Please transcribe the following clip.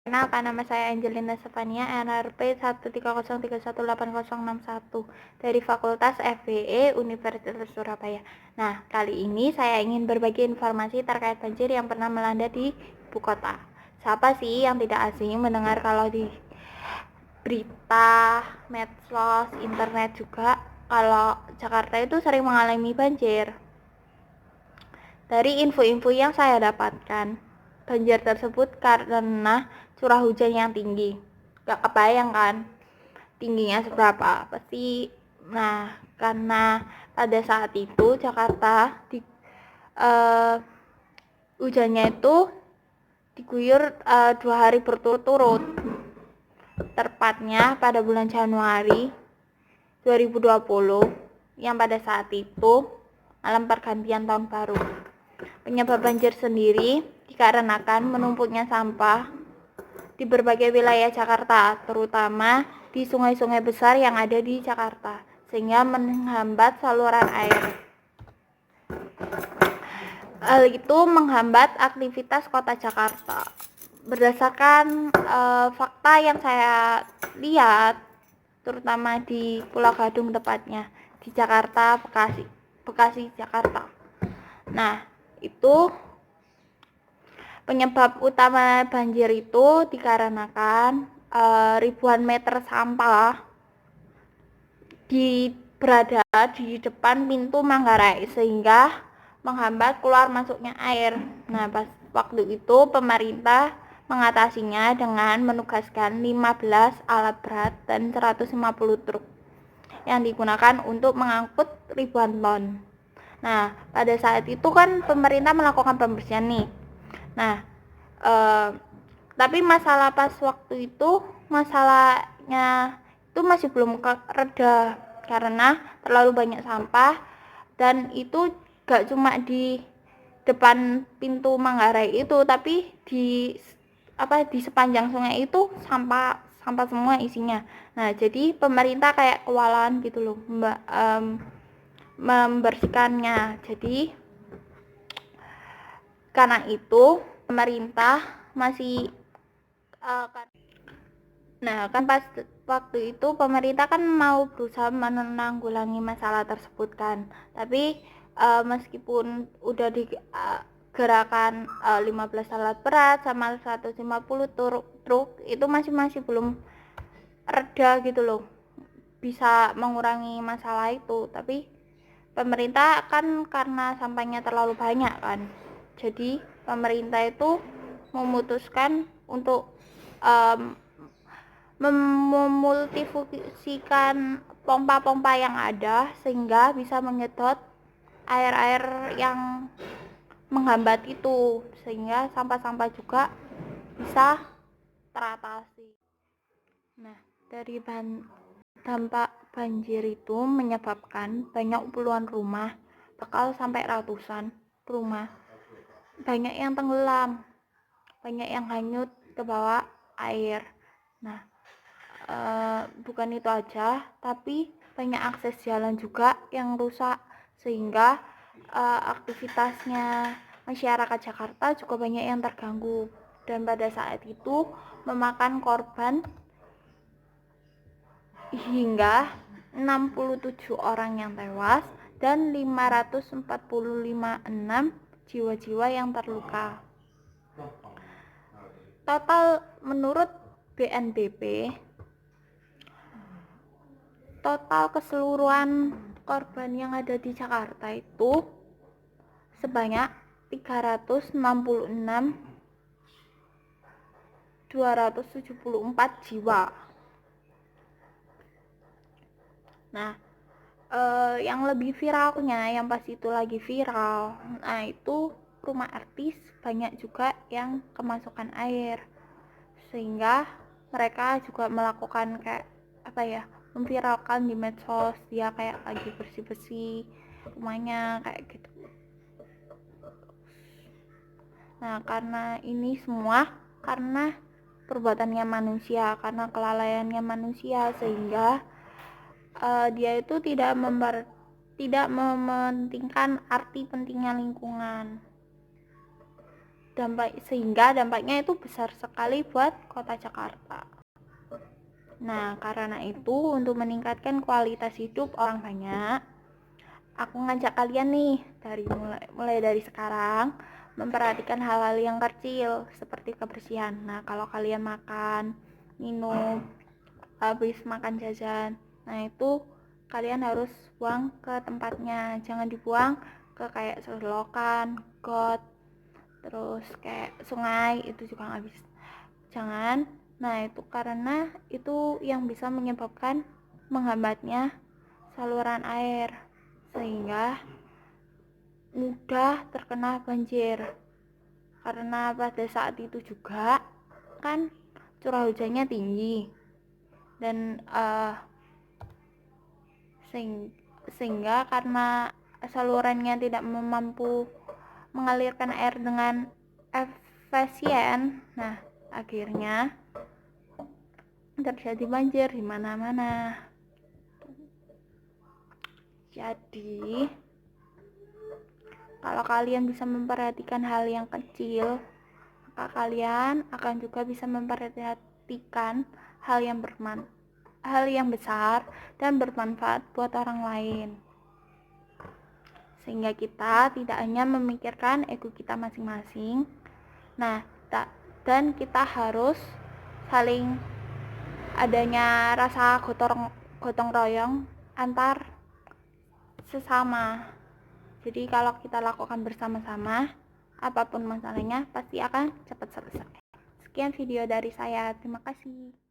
Kenalkan, nama saya Angelina Stefania, NRP 130318061 dari Fakultas FBE Universitas Surabaya. Nah, kali ini saya ingin berbagi informasi terkait banjir yang pernah melanda di ibu kota. Siapa sih yang tidak asing mendengar kalau di berita, medsos, internet juga kalau Jakarta itu sering mengalami banjir. Dari info-info yang saya dapatkan, banjir tersebut karena curah hujan yang tinggi. Gak kebayang kan tingginya seberapa. Pasti, nah karena pada saat itu Jakarta hujannya itu diguyur 2 hari berturut-turut. Tepatnya pada bulan Januari 2020 yang pada saat itu malam pergantian tahun baru. Penyebab banjir sendiri dikarenakan menumpuknya sampah di berbagai wilayah Jakarta, terutama di sungai-sungai besar yang ada di Jakarta, sehingga menghambat saluran air. Hal itu menghambat aktivitas kota Jakarta. Berdasarkan fakta yang saya lihat, terutama di Pulau Gadung tepatnya, di Jakarta, Bekasi, Jakarta. Nah, itu penyebab utama banjir itu dikarenakan ribuan meter sampah berada di depan pintu Manggarai sehingga menghambat keluar masuknya air. Nah, pas waktu itu pemerintah mengatasinya dengan menugaskan 15 alat berat dan 150 truk yang digunakan untuk mengangkut ribuan ton. Nah, pada saat itu kan pemerintah melakukan pembersihan nih. Nah, tapi masalah pas waktu itu, masalahnya itu masih belum reda karena terlalu banyak sampah, dan itu gak cuma di depan pintu Manggarai itu, tapi di sepanjang sungai itu sampah semua isinya. Nah, jadi pemerintah kayak kewalahan gitu loh, membersihkannya. Jadi karena itu pemerintah masih kan pas waktu itu pemerintah kan mau berusaha menanggulangi masalah tersebut kan, tapi meskipun udah digerakkan 15 alat berat sama 150 truk itu masih belum reda gitu loh, bisa mengurangi masalah itu. Tapi pemerintah kan karena sampahnya terlalu banyak kan, jadi pemerintah itu memutuskan untuk memultifungsikan pompa-pompa yang ada sehingga bisa menyedot air-air yang menghambat itu, sehingga sampah-sampah juga bisa teratasi. Nah, dari dampak banjir itu menyebabkan banyak puluhan rumah, bakal sampai ratusan rumah, banyak yang tenggelam, banyak yang hanyut ke bawah air. Nah, bukan itu aja, tapi banyak akses jalan juga yang rusak sehingga aktivitasnya masyarakat Jakarta juga banyak yang terganggu, dan pada saat itu memakan korban hingga 67 orang yang tewas dan 545 jiwa-jiwa yang terluka. Total menurut BNPB, total keseluruhan korban yang ada di Jakarta itu sebanyak 366.274 jiwa. Nah, yang lebih viralnya, yang pas itu lagi viral, nah itu rumah artis banyak juga yang kemasukan air, sehingga mereka juga melakukan kayak memviralkan di medsos, dia kayak lagi bersih-bersih rumahnya kayak gitu. Nah, karena ini semua karena perbuatannya manusia, karena kelalaiannya manusia, sehingga dia itu tidak mementingkan arti pentingnya lingkungan. sehingga dampaknya itu besar sekali buat kota Jakarta. Nah, karena itu untuk meningkatkan kualitas hidup orang banyak, aku ngajak kalian nih mulai dari sekarang memperhatikan hal-hal yang kecil seperti kebersihan. Nah, kalau kalian makan, minum, habis makan jajan, nah itu kalian harus buang ke tempatnya, jangan dibuang ke kayak selokan, got, terus kayak sungai, itu juga nggak bisa, jangan. Nah itu karena itu yang bisa menyebabkan menghambatnya saluran air sehingga mudah terkena banjir, karena pada saat itu juga kan curah hujannya tinggi dan sehingga karena salurannya tidak mampu mengalirkan air dengan efisien, nah akhirnya terjadi banjir di mana-mana. Jadi kalau kalian bisa memperhatikan hal yang kecil, maka kalian akan juga bisa memperhatikan hal yang besar dan bermanfaat buat orang lain, sehingga kita tidak hanya memikirkan ego kita masing-masing. Nah, dan kita harus saling adanya rasa gotong royong antar sesama. Jadi kalau kita lakukan bersama-sama, apapun masalahnya pasti akan cepat selesai. Sekian video dari saya, terima kasih.